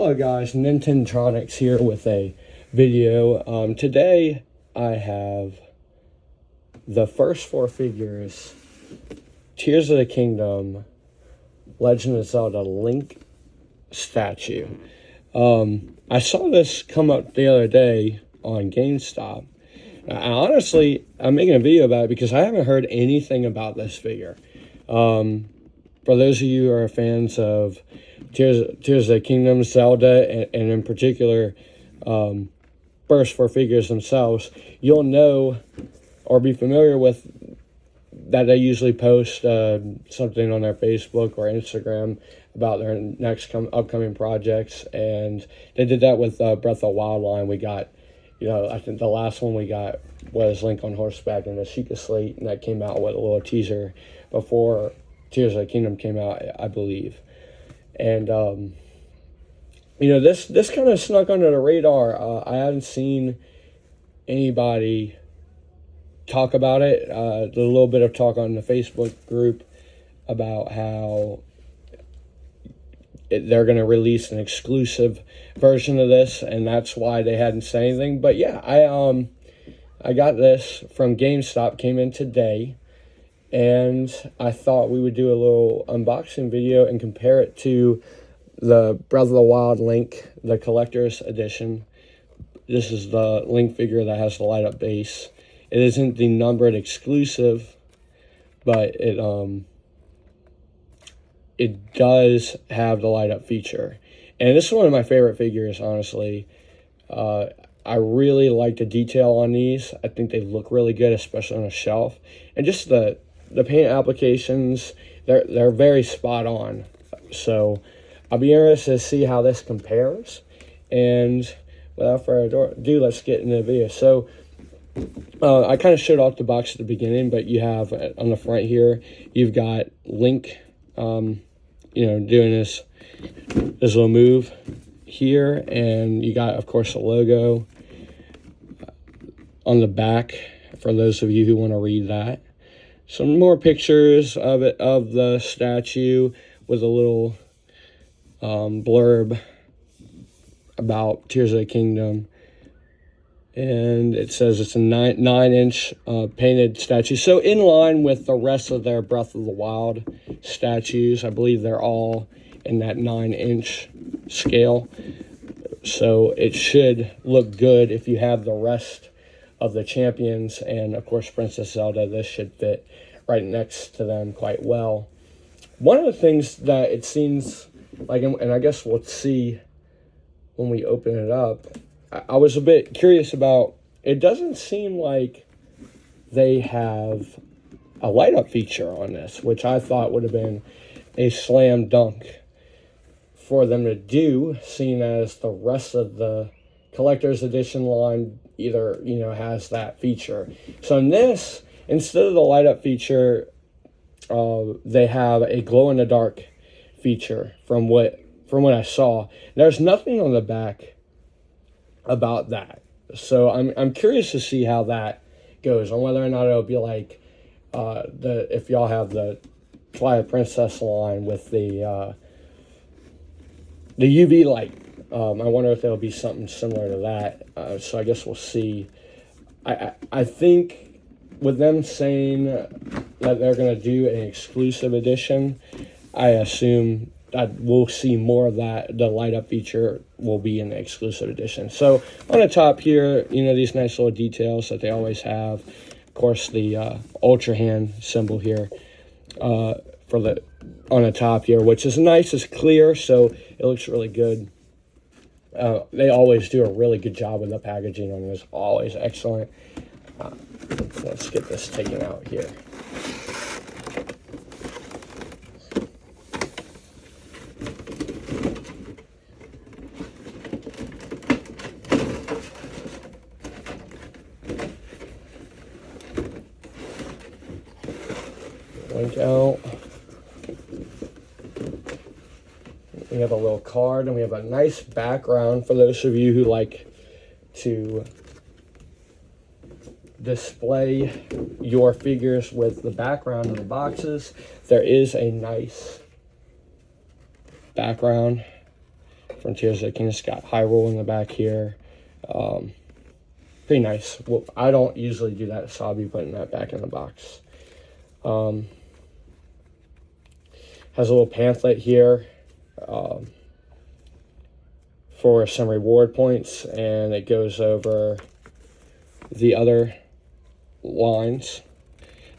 Hello guys, Nintentronics here with a video. Today I have the first four figures, Tears of the Kingdom, Legend of Zelda Link statue. I saw this come up the other day on GameStop. Honestly, I'm making a video about it because I haven't heard anything about this figure. For those of you who are fans of Tears of the Kingdom, Zelda, and in particular, First4Figures themselves, you'll know or be familiar with that they usually post something on their Facebook or Instagram about their next upcoming projects, and they did that with Breath of the Wild line. We got, I think the last one we got was Link on horseback in the Sheikah Slate, and that came out with a little teaser before Tears of the Kingdom came out, I believe. And this kind of snuck under the radar. I haven't seen anybody talk about it. There's a little bit of talk on the Facebook group about how they're going to release an exclusive version of this, and that's why they hadn't said anything. But yeah, I got this from GameStop, came in today, and I thought we would do a little unboxing video and compare it to the Breath of the Wild Link, the collector's edition. This is the Link figure that has the light up base. It isn't the numbered exclusive, but it does have the light up feature. And this is one of my favorite figures, honestly. I really like the detail on these. I think they look really good, especially on a shelf. And just the paint applications, they're very spot on. So I'll be interested to see how this compares. And without further ado, let's get into the video. So I kind of showed off the box at the beginning, but you have on the front here, you've got Link, doing this little move here, and you got, of course, the logo on the back for those of you who want to read that. Some more pictures of the statue with a little blurb about Tears of the Kingdom. And it says it's a 9-inch painted statue. So in line with the rest of their Breath of the Wild statues. I believe they're all in that 9-inch scale. So it should look good if you have the rest of the champions. And of course, Princess Zelda, this should fit right next to them quite well. One of the things that it seems like, and I guess we'll see when we open it up, I was a bit curious about, it doesn't seem like they have a light up feature on this, which I thought would have been a slam dunk for them to do, seeing as the rest of the collector's edition line either, has that feature. So in this, instead of the light up feature, they have a glow in the dark feature from what I saw. There's nothing on the back about that, so I'm curious to see how that goes, on whether or not it'll be like if y'all have the Twilight Princess line with the UV light. I wonder if there'll be something similar to that. So I guess we'll see. I think with them saying that they're going to do an exclusive edition, I assume that we'll see more of that. The light up feature will be in the exclusive edition. So on the top here, these nice little details that they always have. Of course, the Ultra Hand symbol here on the top here, which is nice. It's clear, so it looks really good. They always do a really good job with the packaging on this. Always excellent. Let's get this taken out here. Link out. We have a little card, and we have a nice background for those of you who like to display your figures with the background of the boxes. There is a nice background from Tears of the Kingdom. It's got Hyrule in the back here. Pretty nice. Well, I don't usually do that, so I'll be putting that back in the box. Has a little pamphlet here for some reward points, and it goes over the other lines,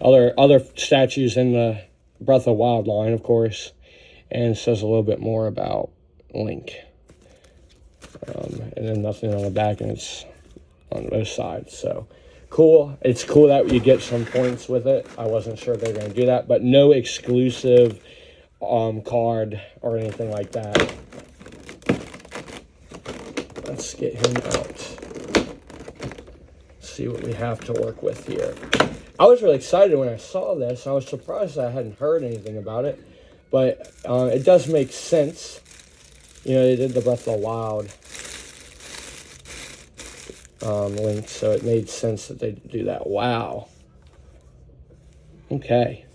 other statues in the Breath of the Wild line, of course, and says a little bit more about Link. And then nothing on the back, and it's on both sides. So cool. It's cool that you get some points with it. I wasn't sure they were going to do that, but no exclusive card or anything like that. Let's get him out. See what we have to work with here. I was really excited when I saw this. I was surprised I hadn't heard anything about it, but it does make sense. You know, they did the Breath of the Wild Link, so it made sense that they do that. Wow. Okay.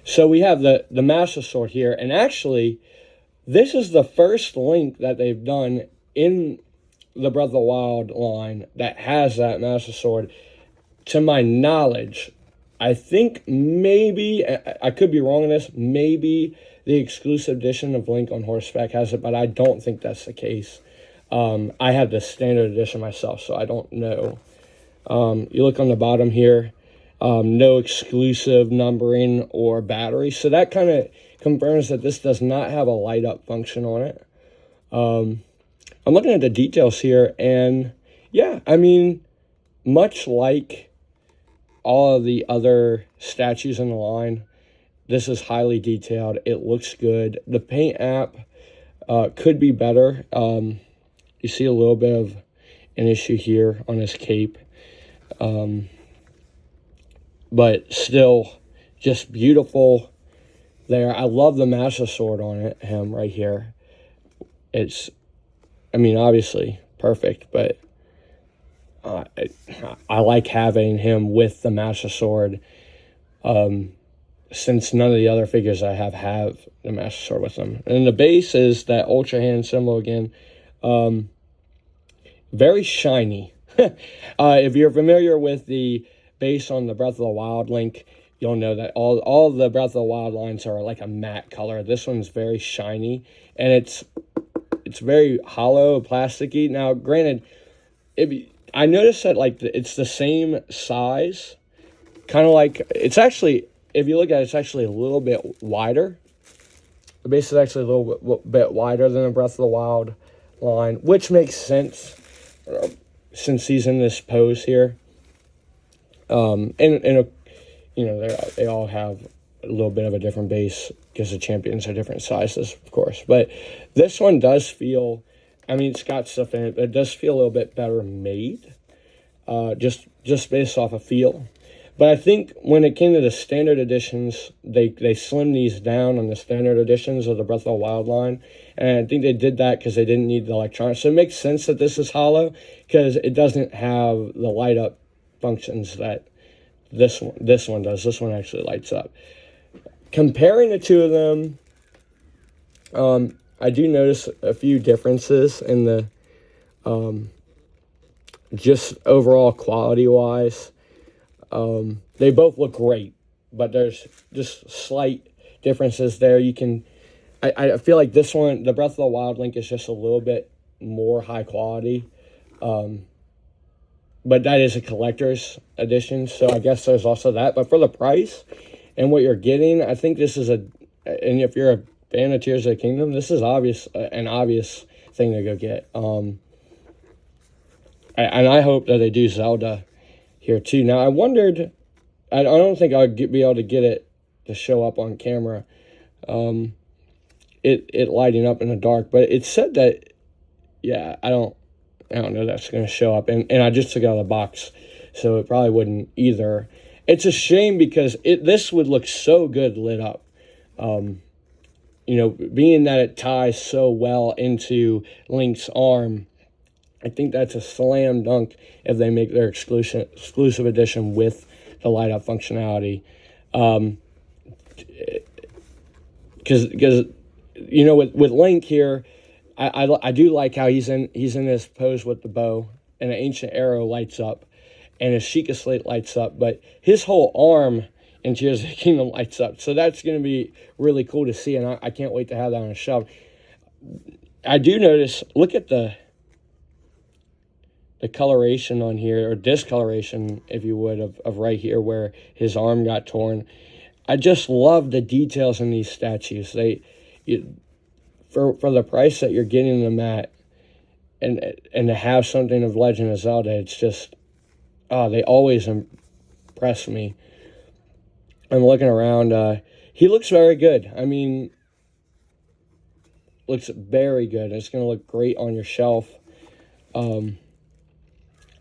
So we have the Master Sword here, and actually, this is the first Link that they've done in the Breath of the Wild line that has that Master Sword. To my knowledge, I think maybe, I could be wrong on this, maybe the exclusive edition of Link on Horseback has it, but I don't think that's the case. I have the standard edition myself, so I don't know. You look on the bottom here, no exclusive numbering or battery, so that kind of confirms that this does not have a light up function on it. I'm looking at the details here, and yeah, I mean, much like all of the other statues in the line, this is highly detailed. It looks good. The paint app could be better. You see a little bit of an issue here on his cape. But still, just beautiful there. I love the Master Sword on him right here. It's, I mean, obviously perfect, but I like having him with the Master Sword, since none of the other figures I have the Master Sword with them. And the base is that Ultra Hand symbol again. Very shiny. If you're familiar with the base on the Breath of the Wild Link, you'll know that all the Breath of the Wild lines are like a matte color. This one's very shiny, and it's very hollow, plasticky. Now, granted, I noticed that like it's the same size, kind of like, it's actually, if you look at it, it's actually a little bit wider. The base is actually a little bit wider than the Breath of the Wild line, which makes sense since he's in this pose here. And you know, they all have a little bit of a different base because the champions are different sizes, of course. But this one does feel, I mean, it's got stuff in it, but it does feel a little bit better made, just based off of feel. But I think when it came to the standard editions, they slimmed these down on the standard editions of the Breath of the Wild line. And I think they did that because they didn't need the electronics. So it makes sense that this is hollow because it doesn't have the light up functions that this one does. This one actually lights up. Comparing the two of them, I do notice a few differences in the just overall quality-wise. They both look great, but there's just slight differences there. You can, I feel like this one, the Breath of the Wild Link, is just a little bit more high quality. But that is a collector's edition, so I guess there's also that. But for the price and what you're getting, I think this is and if you're a fan of Tears of the Kingdom, this is an obvious thing to go get. And I hope that they do Zelda here too. Now, I wondered, I don't think I'd be able to get it to show up on camera, it lighting up in the dark, but it said that, yeah, I don't know that's going to show up, and I just took it out of the box, so it probably wouldn't either. It's a shame because this would look so good lit up, you know, being that it ties so well into Link's arm. I think that's a slam dunk if they make their exclusive edition with the light up functionality, because you know, with Link here, I do like how he's in this pose with the bow, and an ancient arrow lights up, and his Sheikah slate lights up, but his whole arm in Tears of the Kingdom lights up. So that's going to be really cool to see, and I can't wait to have that on a shelf. I do notice, look at the coloration on here, or discoloration, if you would, of right here where his arm got torn. I just love the details in these statues. For the price that you're getting them at, and to have something of Legend of Zelda, it's just, they always impress me. I'm looking around. He looks very good. I mean, looks very good. It's going to look great on your shelf. I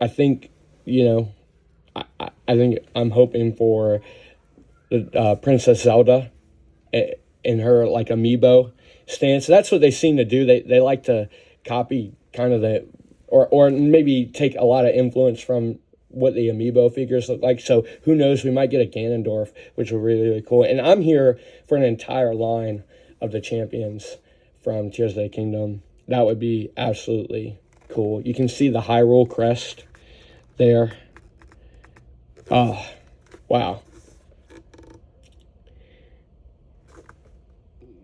think, I think I'm hoping for the Princess Zelda in her, like, amiibo stance. That's what they seem to do. They like to copy kind of or maybe take a lot of influence from what the amiibo figures look like. So who knows, we might get a Ganondorf, which would be really, really cool. And I'm here for an entire line of the champions from Tears of the Kingdom. That would be absolutely cool. You can see the Hyrule crest there. Oh, wow.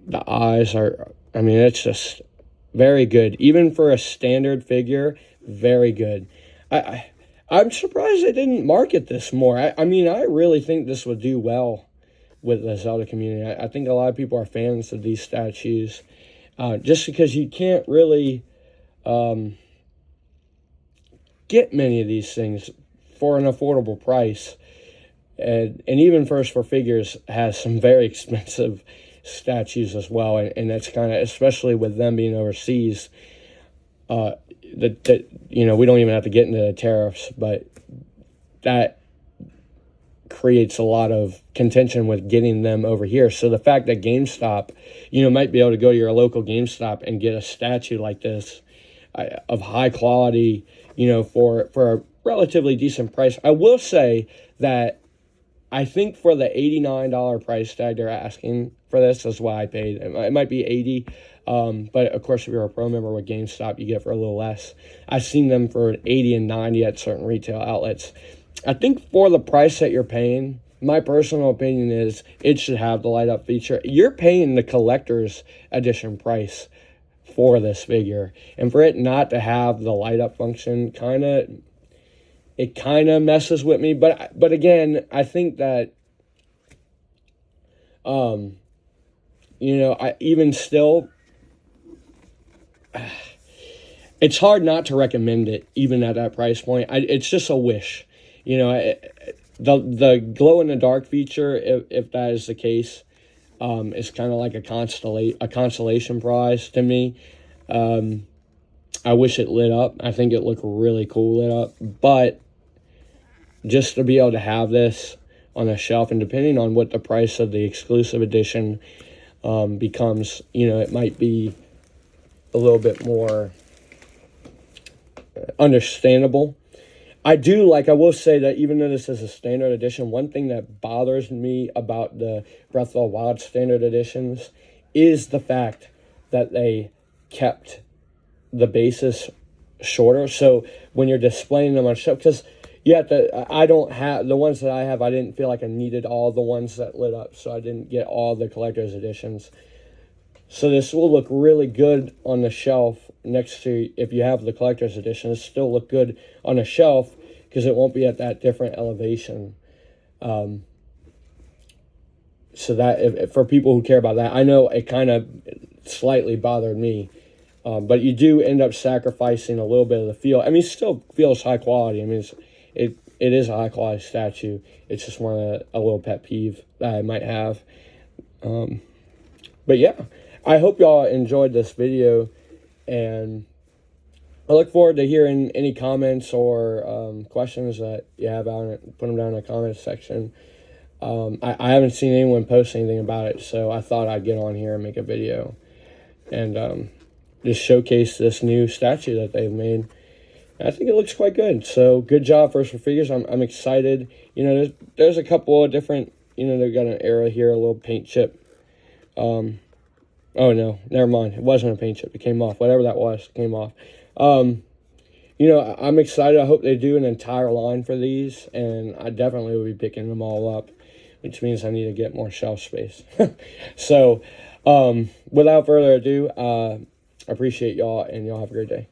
The eyes are, I mean, it's just very good. Even for a standard figure, very good. I'm surprised they didn't market this more. I mean, I really think this would do well with the Zelda community. I think a lot of people are fans of these statues, just because you can't really get many of these things for an affordable price. And even First4Figures has some very expensive statues as well, and that's kind of, especially with them being overseas, that we don't even have to get into the tariffs, but that creates a lot of contention with getting them over here. So the fact that GameStop, might be able to go to your local GameStop and get a statue like this of high quality, for a relatively decent price. I will say that I think for the $89 price tag they're asking for this, is what I paid. It might be $80, but of course, if you're a pro member with GameStop, you get for a little less. I've seen them for $80 and $90 at certain retail outlets. I think for the price that you're paying, my personal opinion is it should have the light up feature. You're paying the collector's edition price for this figure, and for it not to have the light up function, it kind of messes with me. But again, I think that, I even still, it's hard not to recommend it even at that price point. It's just a wish, the glow in the dark feature, if that is the case, is kind of like a consolation prize to me. I wish it lit up. I think it looked really cool lit up, but just to be able to have this on a shelf, and depending on what the price of the exclusive edition becomes, it might be a little bit more understandable. I will say that even though this is a standard edition, one thing that bothers me about the Breath of the Wild standard editions is the fact that they kept the bases shorter. So when you're displaying them on shelf, because I don't have the ones that I have. I didn't feel like I needed all the ones that lit up, so I didn't get all the collector's editions. So this will look really good on the shelf next to, if you have the collector's edition, it'll still look good on a shelf because it won't be at that different elevation. So that, if for people who care about that, I know it kind of slightly bothered me. But you do end up sacrificing a little bit of the feel. I mean, it still feels high quality. I mean, it is a high quality statue. It's just a little pet peeve that I might have. But yeah, I hope y'all enjoyed this video, and I look forward to hearing any comments or questions that you have on it. Put them down in the comments section. I haven't seen anyone post anything about it, so I thought I'd get on here and make a video and just showcase this new statue that they've made. I think it looks quite good. So good job, First4Figures. I'm excited. There's a couple of different, they've got an arrow here, a little paint chip. Oh, no, never mind. It wasn't a paint chip. It came off. Whatever that was came off. I'm excited. I hope they do an entire line for these, and I definitely will be picking them all up, which means I need to get more shelf space. So, without further ado, I appreciate y'all, and y'all have a great day.